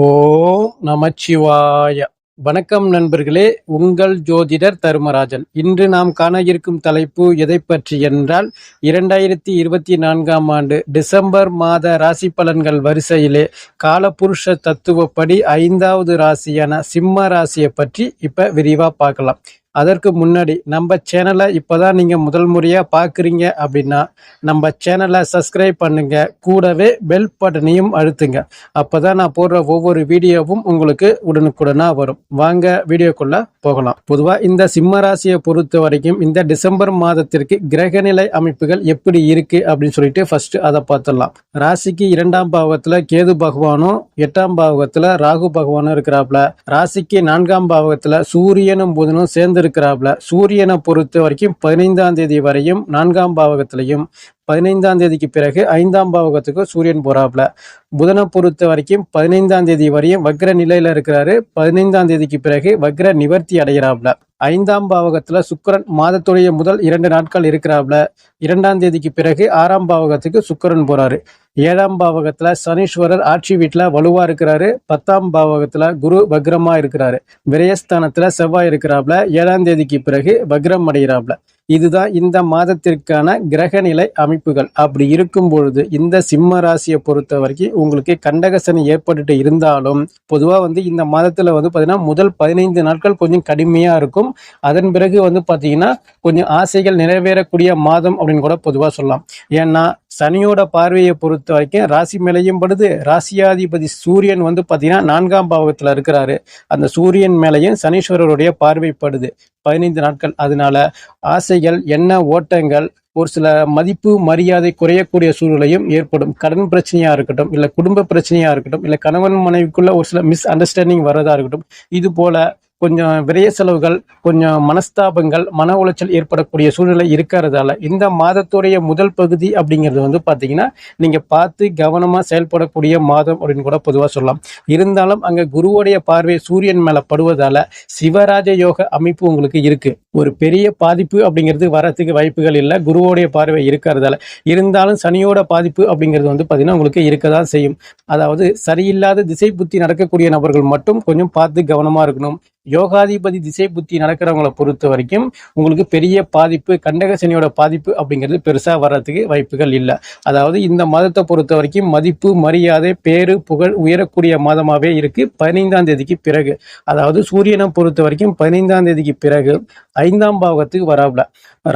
ஓம் நமச்சிவாய. வணக்கம் நண்பர்களே, உங்கள் ஜோதிடர் தர்மராஜன். இன்று நாம் காண இருக்கும் தலைப்பு எதை பற்றி என்றால் 2024ஆம் ஆண்டு டிசம்பர் மாத ராசி பலன்கள் வரிசையிலே காலபுருஷ தத்துவப்படி 5வது ராசியான சிம்ம ராசியை பற்றி இப்ப விரிவா பார்க்கலாம். அதற்கு முன்னாடி நம்ம சேனலை இப்போதான் நீங்கள் முதல் முறையாக பார்க்குறீங்க அப்படின்னா நம்ம சேனலை சப்ஸ்கிரைப் பண்ணுங்க, கூடவே பெல் பட்டனையும் அழுத்துங்க. அப்போ தான் நான் போடுற ஒவ்வொரு வீடியோவும் உங்களுக்கு உடனுக்குடனாக வரும். வாங்க வீடியோக்குள்ள போகலாம். பொதுவாக இந்த சிம்ம ராசியை பொறுத்த வரைக்கும் இந்த டிசம்பர் மாதத்திற்கு கிரகநிலை அமைப்புகள் எப்படி இருக்கு அப்படின்னு சொல்லிட்டு ஃபர்ஸ்ட் அதை பார்த்துடலாம். ராசிக்கு 2ஆம் பாவத்தில் கேது பகவானும் 8ஆம் பாவத்தில் ராகு பகவானும் இருக்கிறாப்ல. ராசிக்கு 4ஆம் பாவத்தில் சூரியனும் புதனும் சேர்ந்து இருக்கிறாப்ல. சூரியனை பொறுத்த வரைக்கும் 15ஆம் தேதி வரையும் 4ஆம் பாவகத்திலையும் 15ஆம் தேதிக்கு பிறகு 5ஆம் பாவகத்துக்கு சூரியன் போறாப்ல. புதனை பொறுத்த வரைக்கும் 15ஆம் தேதி வரையும் வக்ர நிலையில இருக்கிறாரு. 15ஆம் தேதிக்கு பிறகு வக்ர நிவர்த்தி அடைகிறாப்ல. 5ஆம் பாவகத்துல சுக்கிரன் மாதத்துடைய முதல் 2 நாட்கள் இருக்கிறாப்ல. 2ஆம் தேதிக்கு பிறகு 6ஆம் பாவகத்துக்கு சுக்கிரன் போறாரு. 7ஆம் பாவகத்துல சனீஸ்வரர் ஆட்சி வீட்டுல வலுவா இருக்கிறாரு. 10ஆம் பாவகத்துல குரு வக்ரமா இருக்கிறாரு. விரயஸ்தானத்துல செவ்வாய் இருக்கிறாப்ல. 7ஆம் தேதிக்கு பிறகு வக்ரம் அடைகிறாப்ல. இதுதான் இந்த மாதத்திற்கான கிரகநிலை அமைப்புகள். அப்படி இருக்கும் பொழுது இந்த சிம்ம ராசியை பொறுத்த வரைக்கும் உங்களுக்கு கண்டகசனி ஏற்பட்டுட்டு இருந்தாலும் பொதுவா இந்த மாதத்துல பாத்தீங்கன்னா முதல் 15 நாட்கள் கொஞ்சம் கடுமையா இருக்கும். அதன் பிறகு பாத்தீங்கன்னா கொஞ்சம் ஆசைகள் நிறைவேறக்கூடிய மாதம் அப்படின்னு கூட பொதுவா சொல்லலாம். ஏன்னா சனியோட பார்வையை பொறுத்த வரைக்கும் ராசி மேலையும் படுது. ராசியாதிபதி சூரியன் பாத்தீங்கன்னா 4ஆம் பாவகத்துல இருக்கிறாரு. அந்த சூரியன் மேலையும் சனீஸ்வரருடைய பார்வைப்படுது 15 நாட்கள். அதனால ஆசைகள், எண்ண ஓட்டங்கள், ஒரு சில மதிப்பு மரியாதை குறையக்கூடிய சூழ்நிலையும் ஏற்படும். கடன் பிரச்சனையா இருக்கட்டும், இல்ல குடும்ப பிரச்சனையா இருக்கட்டும், இல்ல கணவன் மனைவிக்குள்ள ஒரு சில மிஸ் அண்டர்ஸ்டாண்டிங் வர்றதா இருக்கட்டும், இது போல கொஞ்சம் விரைய செலவுகள், கொஞ்சம் மனஸ்தாபங்கள், மன உளைச்சல் ஏற்படக்கூடிய சூழ்நிலை இருக்கிறதால இந்த மாதத்துடைய முதல் பகுதி அப்படிங்கிறது பாத்தீங்கன்னா நீங்க பார்த்து கவனமா செயல்படக்கூடிய மாதம் அப்படின்னு கூட பொதுவா சொல்லலாம். இருந்தாலும் அங்க குருவுடைய பார்வை சூரியன் மேல படுவதால சிவராஜ யோக அமைப்பு உங்களுக்கு இருக்கு. ஒரு பெரிய பாதிப்பு அப்படிங்கிறது வரத்துக்கு வாய்ப்புகள் இல்லை, குருவோடைய பார்வை இருக்கிறதால. இருந்தாலும் சனியோட பாதிப்பு அப்படிங்கிறது பாத்தீங்கன்னா உங்களுக்கு இருக்கதான் செய்யும். அதாவது சரியில்லாத திசை புத்தி நடக்கக்கூடிய நபர்கள் மட்டும் கொஞ்சம் பார்த்து கவனமா இருக்கணும். யோகாதிபதி திசை புத்தி நடக்கிறவங்களை பொறுத்த வரைக்கும் உங்களுக்கு பெரிய பாதிப்பு, கண்டக சனியோட பாதிப்பு அப்படிங்கிறது பெருசா வர்றதுக்கு வாய்ப்புகள் இல்லை. அதாவது இந்த மாதத்தை பொறுத்த வரைக்கும் மதிப்பு மரியாதை பேரு புகழ் உயரக்கூடிய மாதமாவே இருக்கு 15ஆம் தேதிக்கு பிறகு. அதாவது சூரியனை பொறுத்த வரைக்கும் 15ஆம் தேதிக்கு பிறகு 5ஆம் பாவகத்துக்கு வராப்ல.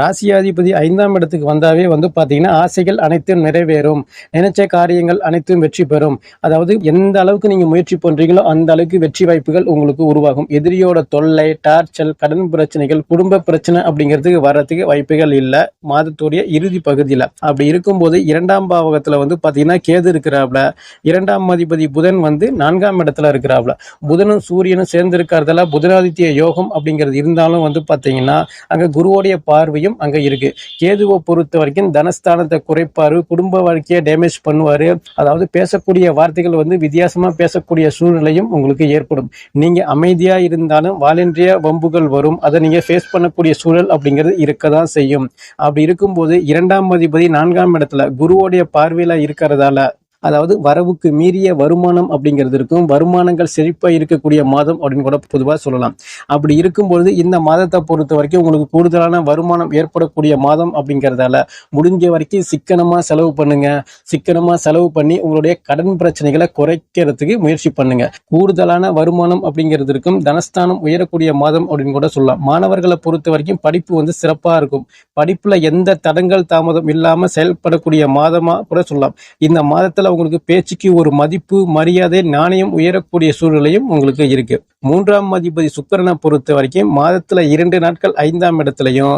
ராசியாதிபதி 5ஆம் இடத்துக்கு வந்தாவே பாத்தீங்கன்னா ஆசைகள் அனைத்தும் நிறைவேறும், நினைச்ச காரியங்கள் அனைத்தும் வெற்றி பெறும். அதாவது எந்த அளவுக்கு நீங்க முயற்சி பண்றீங்களோ அந்த அளவுக்கு வெற்றி வாய்ப்புகள் உங்களுக்கு உருவாகும். எதிரியோட தொல்லை, டார்ச்சல், கடன் பிரச்சனைகள், குடும்ப பிரச்சனை அப்படிங்கிறதுக்கு வர்றதுக்கு வாய்ப்புகள் இல்லை மாதத்துடைய இறுதி பகுதியில. அப்படி இருக்கும்போது 2ஆம் பாவகத்துல பாத்தீங்கன்னா கேது இருக்கிறாப்ல. 2ஆம் அதிபதி புதன் 4ஆம் இடத்துல இருக்கிறாப்ல. புதனும் சூரியனும் சேர்ந்து இருக்கிறதால புதனாதித்ய யோகம் அப்படிங்கிறது இருந்தாலும் பாத்தீங்கன்னா அங்க குருவோடைய பார்வையும் அங்க இருக்கு. கேதுவை பொறுத்த வரைக்கும் தனஸ்தானத்தை குறைப்பாரு, குடும்ப வாழ்க்கையை டேமேஜ் பண்ணுவாரு. அதாவது பேசக்கூடிய வார்த்தைகள் வித்தியாசமா பேசக்கூடிய சூழ்நிலையும் உங்களுக்கு ஏற்படும். நீங்க அமைதியா இருந்தாலும் வாலண்டிய வம்புகள் வரும். அதை நீங்க ஃபேஸ் பண்ணக்கூடிய சூழல் அப்படிங்கிறது இருக்கதான் செய்யும். அப்படி இருக்கும்போது 2ஆம் அதிபதி 4ஆம் இடத்துல குருவோடைய பார்வையில இருக்கிறதால அதாவது வரவுக்கு மீறிய வருமானம் அப்படிங்கிறது இருக்கும். வருமானங்கள் செழிப்பா இருக்கக்கூடிய மாதம் அப்படின்னு கூட பொதுவாக சொல்லலாம். அப்படி இருக்கும்பொழுது இந்த மாதத்தை பொறுத்த வரைக்கும் உங்களுக்கு கூடுதலான வருமானம் ஏற்படக்கூடிய மாதம் அப்படிங்கிறதால முடிஞ்ச வரைக்கும் சிக்கனமா செலவு பண்ணுங்க. சிக்கனமா செலவு பண்ணி உங்களுடைய கடன் பிரச்சனைகளை குறைக்கிறதுக்கு முயற்சி பண்ணுங்க. கூடுதலான வருமானம் அப்படிங்கிறது இருக்கும். தனஸ்தானம் உயரக்கூடிய மாதம் அப்படின்னு கூட சொல்லலாம். மாணவர்களை பொறுத்த வரைக்கும் படிப்பு சிறப்பா இருக்கும். படிப்புல எந்த தடங்கள் தாமதம் இல்லாம செயல்படக்கூடிய மாதமா கூட சொல்லலாம். இந்த மாதத்துல உங்களுக்கு பேச்சுக்கு ஒரு மதிப்பு மரியாதை நாணயம் உயரக்கூடிய சூழ்நிலையும் உங்களுக்கு இருக்கு. 3ஆம் அதிபதி சுக்கிரனை பொறுத்த வரைக்கும் மாதத்துல 2 நாட்கள் 5ஆம் இடத்துலயும்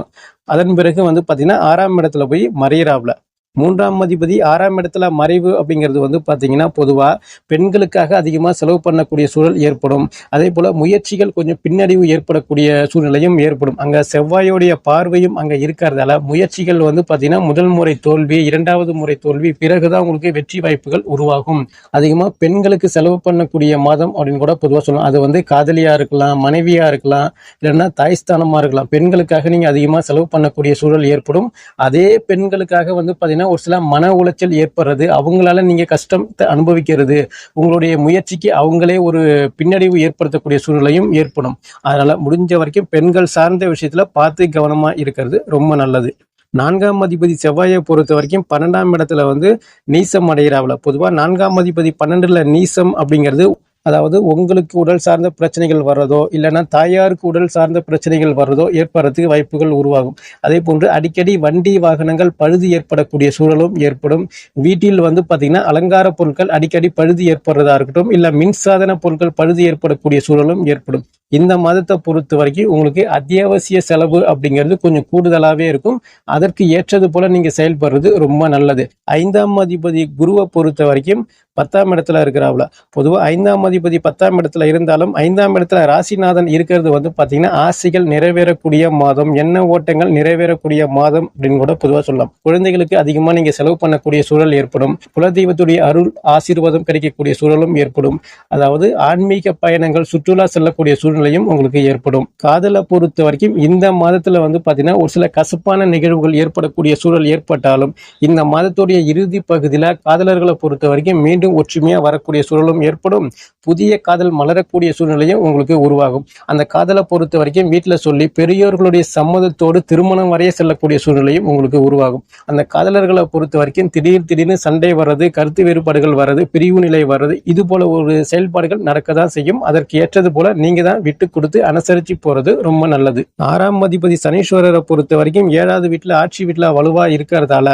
அதன் பிறகு பாத்தீங்கன்னா 6ஆம் இடத்துல போய் மறையிறாப்ல. 3ஆம் அதிபதி 6ஆம் இடத்துல மறைவு அப்படிங்கிறது பாத்தீங்கன்னா பொதுவா பெண்களுக்காக அதிகமா செலவு பண்ணக்கூடிய சூழல் ஏற்படும். அதே போல முயற்சிகள் கொஞ்சம் பின்னடைவு ஏற்படக்கூடிய சூழ்நிலையும் ஏற்படும். அங்க செவ்வாயோடைய பார்வையும் அங்க இருக்கிறதால முயற்சிகள் பாத்தீங்கன்னா முதல் முறை தோல்வி, 2வது முறை தோல்வி, பிறகுதான் உங்களுக்கு வெற்றி வாய்ப்புகள் உருவாகும். அதிகமா பெண்களுக்கு செலவு பண்ணக்கூடிய மாதம் அப்படின்னு கூட பொதுவா சொல்லலாம். அது காதலியா இருக்கலாம், மனைவியா இருக்கலாம், இல்லைன்னா தாய்ஸ்தானமா இருக்கலாம். பெண்களுக்காக நீங்க அதிகமா செலவு பண்ணக்கூடிய சூழல் ஏற்படும். அதே பெண்களுக்காக பாத்தீங்கன்னா பார்த்தீங்கன்னா ஒரு சில மன உளைச்சல் ஏற்படுறது, அவங்களால நீங்க கஷ்டத்தை அனுபவிக்கிறது, உங்களுடைய முயற்சிக்கு அவங்களே ஒரு பின்னடைவு ஏற்படுத்தக்கூடிய சூழ்நிலையும் ஏற்படும். அதனால முடிஞ்ச வரைக்கும் பெண்கள் சார்ந்த விஷயத்துல பார்த்து கவனமா இருக்கிறது ரொம்ப நல்லது. 4ஆம் அதிபதி செவ்வாயை பொறுத்த வரைக்கும் 12ஆம் இடத்துல வந்து நீசம் அடைகிறாவில். பொதுவா 4ஆம் அதிபதி 12ல நீசம் அப்படிங்கிறது, அதாவது உங்களுக்கு உடல் சார்ந்த பிரச்சனைகள் வர்றதோ இல்லைன்னா தாயாருக்கு உடல் சார்ந்த பிரச்சனைகள் வர்றதோ ஏற்படுறதுக்கு வாய்ப்புகள் உருவாகும். அதே போன்று அடிக்கடி வண்டி வாகனங்கள் பழுது ஏற்படக்கூடிய சூழலும் ஏற்படும். வீட்டில் வந்து பார்த்தீங்கன்னா அலங்கார பொருட்கள் அடிக்கடி பழுது ஏற்படுறதா இருக்கட்டும், இல்லை மின்சாதன பொருட்கள் பழுது ஏற்படக்கூடிய சூழலும் ஏற்படும். இந்த மாதத்தை பொறுத்த வரைக்கும் உங்களுக்கு அத்தியாவசிய செலவு அப்படிங்கிறது கொஞ்சம் கூடுதலாகவே இருக்கும். அதற்கு ஏற்றது போல நீங்க செயல்படுறது ரொம்ப நல்லது. 5ஆம் அதிபதி குருவை பொறுத்த வரைக்கும் 10ஆம் இடத்துல இருக்கிறாப்புல. பொதுவாக 5ஆம் அதிபதி 10ஆம் இடத்துல இருந்தாலும் 5ஆம் இடத்துல ராசிநாதன் இருக்கிறது வந்து பார்த்தீங்கன்னா ஆசைகள் நிறைவேறக்கூடிய மாதம், எண்ண ஓட்டங்கள் நிறைவேறக்கூடிய மாதம் அப்படின்னு கூட பொதுவாக சொல்லலாம். குழந்தைகளுக்கு அதிகமாக நீங்க செலவு பண்ணக்கூடிய சூழல் ஏற்படும். குலதெய்வத்துடைய அருள் ஆசீர்வாதம் கிடைக்கக்கூடிய சூழலும் ஏற்படும். அதாவது ஆன்மீக பயணங்கள், சுற்றுலா செல்லக்கூடிய சூழ்நிலையும் உங்களுக்கு ஏற்படும். காதலை பொறுத்த வரைக்கும் இந்த மாதத்துல வந்து பார்த்தீங்கன்னா ஒரு சில கசப்பான நிகழ்வுகள் ஏற்படக்கூடிய சூழல் ஏற்பட்டாலும் இந்த மாதத்துடைய இறுதி பகுதியில் காதலர்களை பொறுத்த வரைக்கும் மீண்டும் ஒற்றுமையா வரக்கூடிய சூழலும் ஏற்படும். புதிய காதல் மலரக்கூடிய சூழ்நிலையும் உங்களுக்கு உருவாகும். அந்த காதலை பொறுத்த வரைக்கும் வீட்டில் சொல்லி பெரியோர்களுடைய சம்மதத்தோடு திருமணம் வரைய செல்லக்கூடிய சூழ்நிலையும் உங்களுக்கு உருவாகும். அந்த காதலர்களை பொறுத்த வரைக்கும் திடீர்னு சண்டை வர்றது, கருத்து வேறுபாடுகள் வர்றது, பிரிவு நிலை வர்றது, இது போல ஒரு செயல்பாடுகள் நடக்கதான் செய்யும். அதற்கு ஏற்றது போல நீங்க தான் விட்டு கொடுத்து அனுசரிச்சு போறது ரொம்ப நல்லது. 6ஆம் அதிபதி சனீஸ்வரரை பொறுத்த வரைக்கும் 7வது வீட்டில் ஆட்சி வீட்டில் வலுவா இருக்கிறதால,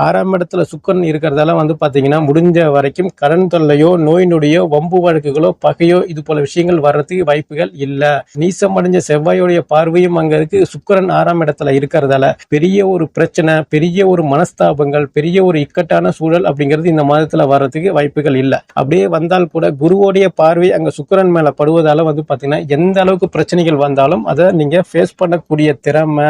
6ஆம் இடத்துல சுக்கிரன் இருக்கிறதால வந்து பாத்தீங்கன்னா முடிஞ்ச வரைக்கும் கடன் தொல்லையோ, நோய் நொடியோ, வம்பு வழக்குகளோ, பகையோ இது போல விஷயங்கள் வர்றதுக்கு வாய்ப்புகள் இல்ல. நீசம் அடைஞ்ச செவ்வாயோடைய பார்வையும் அங்க இருக்கு. சுக்கிரன் 6ஆம் இடத்துல இருக்கிறதால பெரிய ஒரு பிரச்சனை, பெரிய ஒரு மனஸ்தாபங்கள், பெரிய ஒரு இக்கட்டான சூழல் அப்படிங்கிறது இந்த மாதத்துல வர்றதுக்கு வாய்ப்புகள் இல்ல. அப்படியே வந்தால் கூட குருவோடைய பார்வை அங்க சுக்கிரன் மேல படுவதால வந்து பாத்தீங்கன்னா எந்த அளவுக்கு பிரச்சனைகள் வந்தாலும் அதை நீங்க ஃபேஸ் பண்ணக்கூடிய திறமை,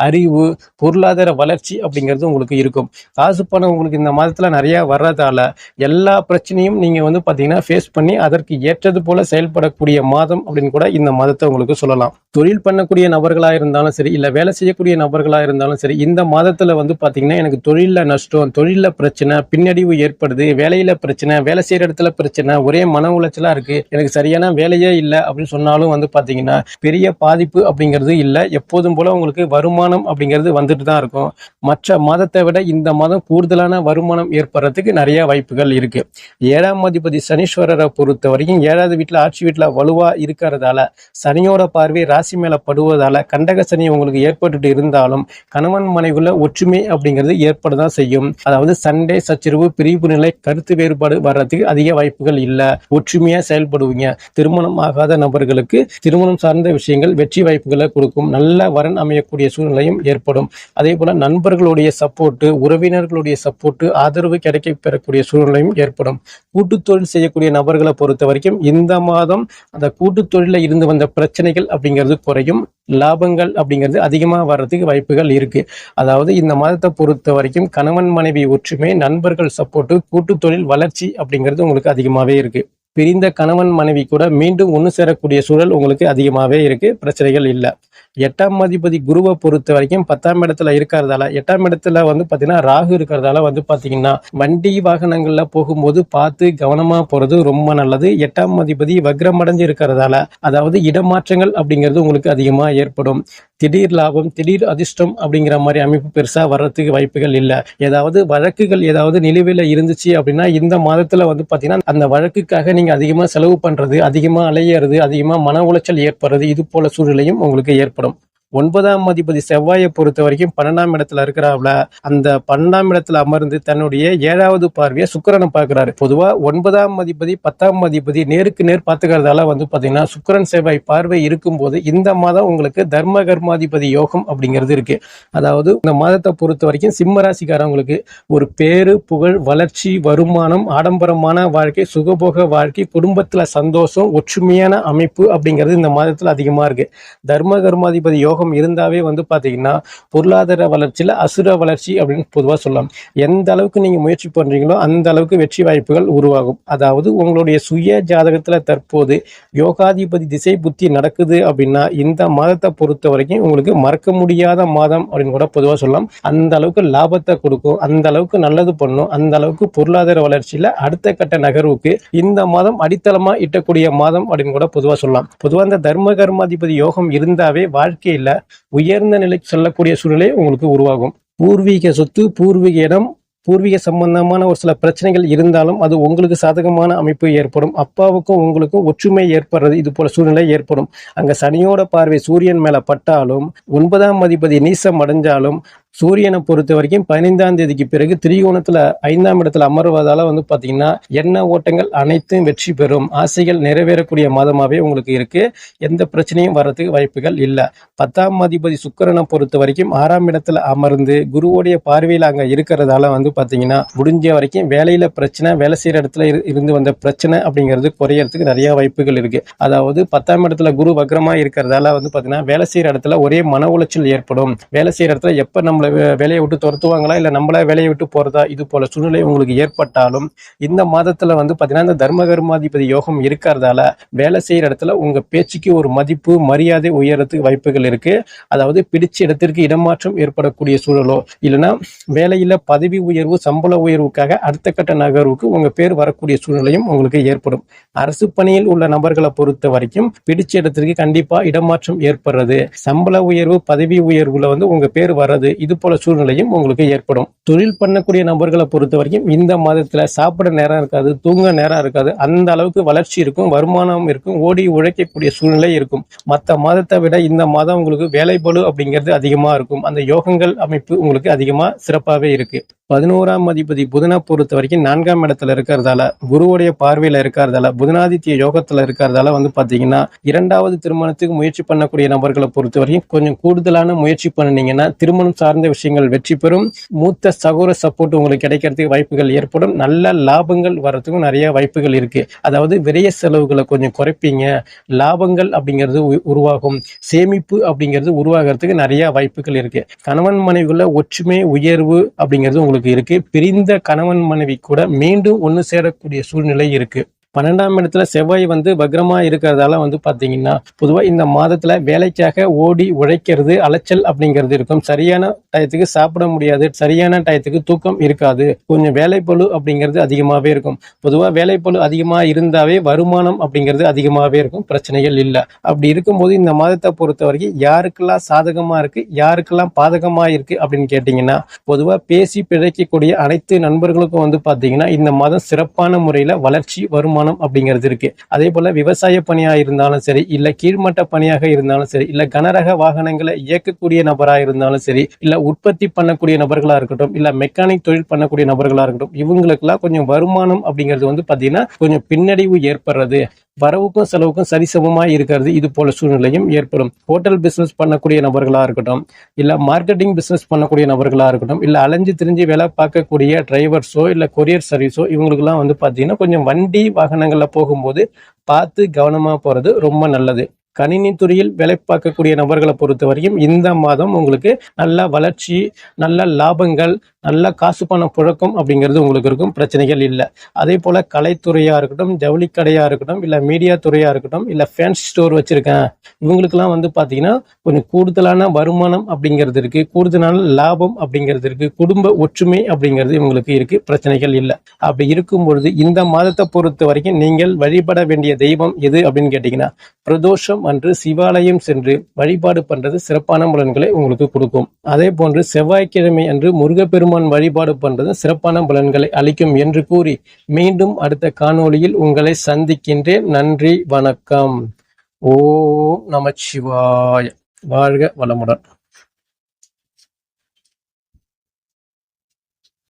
அறிவு, பொருளாதார வளர்ச்சி அப்படிங்கிறது உங்களுக்கு இருக்கும். காசு பணம் உங்களுக்கு இந்த மாதத்துல நிறைய வர்றதால எல்லா பிரச்சனையும் நீங்க வந்து பாத்தீங்கன்னா ஃபேஸ் பண்ணி அதற்கு ஏற்றது போல செயல்படக்கூடிய மாதம் அப்படின்னு கூட இந்த மாதத்தை உங்களுக்கு சொல்லலாம். தொழில் பண்ணக்கூடிய நபர்களா இருந்தாலும் சரி, இல்ல வேலை செய்யக்கூடிய நபர்களா இருந்தாலும் சரி, இந்த மாதத்துல வந்து பாத்தீங்கன்னா எனக்கு தொழில நஷ்டம், தொழில பிரச்சனை, பின்னடைவு ஏற்படுது, வேலையில பிரச்சனை, வேலை செய்யற இடத்துல பிரச்சனை, ஒரே மன உளைச்சலா இருக்கு, எனக்கு சரியான வேலையே இல்லை அப்படின்னு சொன்னாலும் வந்து பாத்தீங்கன்னா பெரிய பாதிப்பு அப்படிங்கிறது இல்லை. எப்போதும் போல உங்களுக்கு வருமானம் அப்படிங்கிறது வந்துட்டு தான் இருக்கும். மற்ற மாதத்தை விட இந்த மாதம் கூடுதலான வருமானம் ஏற்படுறதுக்கு நிறைய வாய்ப்புகள் இருக்கு. 7ஆம் அதிபதி சனீஸ்வரரை பொறுத்த வரைக்கும் 7வது வீட்டுல ஆட்சி வீட்டுல வலுவா இருக்கிறதால, சனியோட பார்வை ராசி மேல படுவதால கண்டக சனி உங்களுக்கு ஏற்பட்டு இருந்தாலும் கணவன் மனைவிக்குள்ள ஒற்றுமை அப்படிங்கிறது ஏற்படதான் செய்யும். அதாவது சண்டை, சச்சரவு, பிரிவு நிலை, கருத்து வேறுபாடு வர்றதுக்கு அதிக வாய்ப்புகள் இல்ல. ஒற்றுமையா செயல்படுவீங்க. திருமணம் ஆகாத நபர்களுக்கு திருமணம் சார்ந்த விஷயங்கள் வெற்றி வாய்ப்புகளை கொடுக்கும். நல்ல வரன் அமையக்கூடிய சூழ்நிலையும் ஏற்படும். அதே போல நண்பர்களுடைய சப்போர்ட், உறவினர்களுடைய சப்போர்ட், ஆதரவு கிடைக்க பெறக்கூடிய சூழ்நிலையும் ஏற்படும். கூட்டு தொழில் செய்யக்கூடிய நபர்களை பொறுத்த வரைக்கும் இந்த மாதம் அந்த கூட்டு தொழில இருந்து வந்த பிரச்சனைகள் அப்படிங்கிறது குறையும். லாபங்கள் அப்படிங்கிறது அதிகமா வர்றதுக்கு வாய்ப்புகள் இருக்கு. அதாவது இந்த மாதத்தை பொறுத்த வரைக்கும் கணவன் மனைவி ஒற்றுமை, நண்பர்கள் சப்போர்ட், கூட்டு தொழில் வளர்ச்சி அப்படிங்கிறது உங்களுக்கு அதிகமாவே இருக்கு. பிரிந்த கணவன் மனைவி கூட மீண்டும் ஒன்று சேரக்கூடிய சூழல் உங்களுக்கு அதிகமாகவே இருக்கு. பிரச்சனைகள் இல்லை. 8ஆம் அதிபதி குருவை பொறுத்த வரைக்கும் 10ஆம் இடத்துல இருக்கிறதால, 8ஆம் இடத்துல வந்து பாத்தீங்கன்னா ராகு இருக்கிறதால வந்து பாத்தீங்கன்னா வண்டி வாகனங்கள்ல போகும்போது பார்த்து கவனமா போறது ரொம்ப நல்லது. 8ஆம் அதிபதி வக்ரமடைஞ்சு இருக்கிறதால, அதாவது இடமாற்றங்கள் அப்படிங்கிறது உங்களுக்கு அதிகமா ஏற்படும். திடீர் லாபம், திடீர் அதிர்ஷ்டம் அப்படிங்கிற மாதிரி அமைப்பு பெருசா வர்றதுக்கு வாய்ப்புகள் இல்லை. ஏதாவது வழக்குகள் ஏதாவது நிலுவையில இருந்துச்சு அப்படின்னா இந்த மாதத்துல வந்து பாத்தீங்கன்னா அந்த வழக்குக்காக நீங்க அதிகமா செலவு பண்றது, அதிகமா அலையிறது, அதிகமா மன உளைச்சல் ஏற்படுறது, இது போல சூழ்நிலையும் உங்களுக்கு ஏற்படும். 9ஆம் அதிபதி செவ்வாயை பொறுத்த வரைக்கும் 12ஆம் இடத்துல இருக்கிறாப்ல. அந்த 12ஆம் இடத்துல அமர்ந்து தன்னுடைய 7வது பார்வையை சுக்கிரனை பார்க்கிறாரு. பொதுவா 9ஆம் அதிபதி 10ஆம் அதிபதி நேருக்கு நேர் பார்த்துக்கிறதால வந்து பாத்தீங்கன்னா சுக்கிரன் செவ்வாய் பார்வை இருக்கும் போது இந்த மாதம் உங்களுக்கு தர்ம கர்மாதிபதி யோகம் அப்படிங்கிறது இருக்கு. அதாவது இந்த மாதத்தை பொறுத்த வரைக்கும் சிம்ம ராசிக்காரங்களுக்கு ஒரு பேரு, புகழ், வளர்ச்சி, வருமானம், ஆடம்பரமான வாழ்க்கை, சுகபோக வாழ்க்கை, குடும்பத்துல சந்தோஷம், ஒற்றுமையான அமைப்பு அப்படிங்கிறது இந்த மாதத்துல அதிகமா இருக்கு. தர்ம கர்மாதிபதி யோகம் யோகம் இருந்தாவே பாத்தீங்கன்னா பொருளாதார வளர்ச்சியில அசுர வளர்ச்சி அப்படின்னு பொதுவா சொல்லலாம். எந்த அளவுக்கு நீங்க முயற்சி பண்றீங்களோ அந்த அளவுக்கு வெற்றி வாய்ப்புகள் உருவாகும். அதாவது உங்களுடைய சுய ஜாதகத்துல தற்போது யோகாதிபதி திசை புத்தி நடக்குது அப்படின்னா இந்த மாதத்தை பொறுத்த வரைக்கும் உங்களுக்கு மறக்க முடியாத மாதம் அப்படின்னு கூட பொதுவா சொல்லலாம். அந்த அளவுக்கு லாபத்தை கொடுக்கும், அந்த அளவுக்கு நல்லது பண்ணும், அந்த அளவுக்கு பொருளாதார வளர்ச்சியில அடுத்த கட்ட நகர்வுக்கு இந்த மாதம் அடித்தளமா இட்டக்கூடிய மாதம் அப்படின்னு கூட பொதுவா சொல்லலாம். பொதுவா இந்த தர்ம கர்மாதிபதி யோகம் இருந்தாவே வாழ்க்கையில உயர்ந்த நிலைக்கு செல்லக்கூடிய சூழ்நிலை உங்களுக்கு உருவாகும். பூர்வீக சொத்து, பூர்வீக இடம், பூர்வீக சம்பந்தமான ஒரு சில பிரச்சனைகள் இருந்தாலும் அது உங்களுக்கு சாதகமான அமைப்பு ஏற்படும். அப்பாவுக்கும் உங்களுக்கும் ஒற்றுமை ஏற்படுறது இது போல சூழ்நிலை ஏற்படும். அங்க சனியோட பார்வை சூரியன் மேல பட்டாலும் 9ஆம் அதிபதி நீசம் அடைஞ்சாலும் சூரியனை பொறுத்த வரைக்கும் 15ஆம் தேதிக்கு பிறகு திரிகோணத்துல 5ஆம் இடத்துல அமர்வதால பாத்தீங்கன்னா எண்ண ஓட்டங்கள் அனைத்தும் வெற்றி பெறும், ஆசைகள் நிறைவேறக்கூடிய மாதமாவே உங்களுக்கு இருக்கு. எந்த பிரச்சனையும் வர்றதுக்கு வாய்ப்புகள் இல்லை. 10ஆம் அதிபதி சுக்கிரனை பொறுத்த வரைக்கும் 6ஆம் இடத்துல அமர்ந்து குருவோடைய பார்வையில் அங்க இருக்கிறதால பாத்தீங்கன்னா முடிஞ்ச வரைக்கும் வேலையில பிரச்சனை, வேலை செய்யற இடத்துல இருந்து வந்த பிரச்சனை அப்படிங்கிறது குறையறதுக்கு நிறைய வாய்ப்புகள் இருக்கு. அதாவது 10ஆம் இடத்துல குரு வக்ரமா இருக்கிறதால பாத்தீங்கன்னா வேலை செய்யற இடத்துல ஒரே மன உளைச்சல் ஏற்படும். வேலை செய்யற இடத்துல எப்ப நம்ம வேலையை விட்டு துரத்துவாங்களா இல்ல நம்மளா வேலையை விட்டு போறதா இது போல சூழ்நிலை உங்களுக்கு ஏற்பட்டாலும் இந்த மாதத்துல பாத்தீங்கன்னா இந்த தர்ம கர்மாதிபதி யோகம் இருக்கிறதால வேலை செய்யற இடத்துல உங்க பேச்சுக்கு ஒரு மதிப்பு மரியாதை உயரத்துக்கு வாய்ப்புகள் இருக்கு. அதாவது பிடிச்ச இடத்திற்கு இடமாற்றம் ஏற்படக்கூடிய சூழலோ இல்லைன்னா வேலையில பதவி உயர்வு, சம்பள உயர்வுக்காக அடுத்த கட்ட நகர்வுக்கு உங்க பேர் வரக்கூடிய சூழ்நிலையும் உங்களுக்கு ஏற்படும். அரசு பணியில் உள்ள நபர்களை பொறுத்த வரைக்கும் பிடிச்ச இடத்திற்கு கண்டிப்பா இடமாற்றம் ஏற்படுறது, சம்பள உயர்வு, பதவி உயர்வுல உங்க பேர் வர்றது இது போல சூழ்நிலையும் உங்களுக்கு ஏற்படும். தொழில் பண்ணக்கூடிய நபர்களை பொறுத்த வரைக்கும் இந்த மாதத்துல சாப்பிட நேரம் இருக்காது, தூங்க நேரம் இருக்காது, அந்த அளவுக்கு வளர்ச்சி இருக்கும், வருமானம் இருக்கும், ஓடி உழைக்கக்கூடிய சூழ்நிலை இருக்கும். மற்ற மாதத்தை விட இந்த மாதம் உங்களுக்கு வேலை பளு அப்படிங்கிறது அதிகமா இருக்கும். அந்த யோகங்கள் அமைப்பு உங்களுக்கு அதிகமா சிறப்பாகவே இருக்கு. 11ஆம் அதிபதி புதனை பொறுத்த வரைக்கும் 4ஆம் இடத்துல இருக்கிறதால குருவுடைய பார்வையில இருக்கிறதால புதனாதித்ய யோகத்துல இருக்கிறதால பாத்தீங்கன்னா 2வது திருமணத்துக்கு முயற்சி பண்ணக்கூடிய நபர்களை பொறுத்த வரைக்கும் கொஞ்சம் கூடுதலான முயற்சி பண்ணினீங்கன்னா திருமணம் சார்ந்த விஷயங்கள் வெற்றி பெறும். மூத்த சகோதர சப்போர்ட் உங்களுக்கு கிடைக்கிறதுக்கு வாய்ப்புகள் ஏற்படும். நல்ல லாபங்கள் வர்றதுக்கும் நிறைய வாய்ப்புகள் இருக்கு. அதாவது விரைய செலவுகளை கொஞ்சம் குறைப்பீங்க, லாபங்கள் அப்படிங்கிறது உருவாகும், சேமிப்பு அப்படிங்கிறது உருவாகிறதுக்கு நிறைய வாய்ப்புகள் இருக்கு. கணவன் மனைவிக்குள்ள ஒற்றுமை உயர்வு அப்படிங்கிறது உங்களுக்கு இருக்கு. பிரிந்த கணவன் மனைவி கூட மீண்டும் ஒன்னு சேரக்கூடிய சூழ்நிலை இருக்கு. 12ஆம் இடத்துல செவ்வாய் வக்ரமா இருக்கிறதால பாத்தீங்கன்னா பொதுவா இந்த மாதத்துல வேலைக்காக ஓடி உழைக்கிறது, அலைச்சல் அப்படிங்கிறது இருக்கும். சரியான டயத்துக்கு சாப்பிட முடியாது, சரியான டயத்துக்கு தூக்கம் இருக்காது, கொஞ்சம் வேலைப்பளு அப்படிங்கிறது அதிகமாவே இருக்கும். பொதுவா வேலைப்பளு அதிகமா இருந்தாவே வருமானம் அப்படிங்கிறது அதிகமாவே இருக்கும், பிரச்சனைகள் இல்லை. அப்படி இருக்கும்போது இந்த மாதத்தை பொறுத்த வரைக்கும் யாருக்கெல்லாம் சாதகமா இருக்கு, யாருக்கெல்லாம் பாதகமா இருக்கு அப்படின்னு கேட்டீங்கன்னா பொதுவா பேசி பிழைக்கக்கூடிய அனைத்து நண்பர்களுக்கும் பாத்தீங்கன்னா இந்த மாதம் சிறப்பான முறையில வளர்ச்சி, வருமானம் அப்படிங்கிறது இருக்கு. அதே போல விவசாய பணியா இருந்தாலும் சரி, இல்ல கீழ்மட்ட பணியாக இருந்தாலும் சரி, இல்ல கனரக வாகனங்களை இயக்கக்கூடிய நபரா இருந்தாலும் சரி, இல்ல உற்பத்தி பண்ணக்கூடிய நபர்களா இருக்கட்டும், இல்ல மெக்கானிக் தொழில் பண்ணக்கூடிய நபர்களா இருக்கட்டும், இவங்களுக்கு எல்லாம் கொஞ்சம் வருமானம் அப்படிங்கிறது பாத்தீங்கன்னா கொஞ்சம் பின்னடைவு ஏற்படுறது, வரவுக்கும் செலவுக்கும் சரிசமமா இருக்கிறது இது போல சூழ்நிலையும் ஏற்படும். ஹோட்டல் பிசினஸ் பண்ணக்கூடிய நபர்களா இருக்கட்டும், இல்ல மார்க்கெட்டிங் பிசினஸ் பண்ணக்கூடிய நபர்களா இருக்கட்டும், இல்ல அலைஞ்சு திரிஞ்சு வேலை பார்க்கக்கூடிய டிரைவர்ஸோ இல்ல கொரியர் சர்வீஸோ இவங்களுக்கு எல்லாம் பாத்தீங்கன்னா கொஞ்சம் வண்டி வாகனங்கள்ல போகும்போது பார்த்து கவனமா போறது ரொம்ப நல்லது. கணினி துறையில் வேலை பார்க்கக்கூடிய நபர்களை பொறுத்த வரைக்கும் இந்த மாதம் உங்களுக்கு நல்ல வளர்ச்சி, நல்ல லாபங்கள், நல்ல காசு பணம் புழக்கம் அப்படிங்கிறது உங்களுக்கு இருக்கும், பிரச்சனைகள் இல்லை. அதே போல கலைத்துறையா இருக்கட்டும், ஜவுளி கடையா இருக்கட்டும், இல்ல மீடியா துறையா இருக்கட்டும், இல்ல ஃபேன்சி ஸ்டோர் வச்சிருக்கேன் இவங்களுக்கெல்லாம் பாத்தீங்கன்னா கொஞ்சம் கூடுதலான வருமானம் அப்படிங்கிறது இருக்கு, கூடுதலான லாபம் அப்படிங்கிறது இருக்கு, குடும்ப ஒற்றுமை அப்படிங்கிறது இவங்களுக்கு இருக்கு, பிரச்சனைகள் இல்லை. அப்படி இருக்கும் பொழுது இந்த மாதத்தை பொறுத்த வரைக்கும் நீங்கள் வழிபட வேண்டிய தெய்வம் எது அப்படின்னு கேட்டீங்கன்னா பிரதோஷம் அன்று சிவாலயம் சென்று வழிபாடு பண்றது சிறப்பான பலன்களை உங்களுக்கு கொடுக்கும். அதே போன்று செவ்வாய்க்கிழமை அன்று முருகப்பெருமான் வழிபாடு பண்றது சிறப்பான பலன்களை அளிக்கும் என்று கூறி மீண்டும் அடுத்த காணொளியில் உங்களை சந்திக்கின்றேன். நன்றி, வணக்கம். ஓம் நமச்சிவாய. வாழ்க வளமுடன்.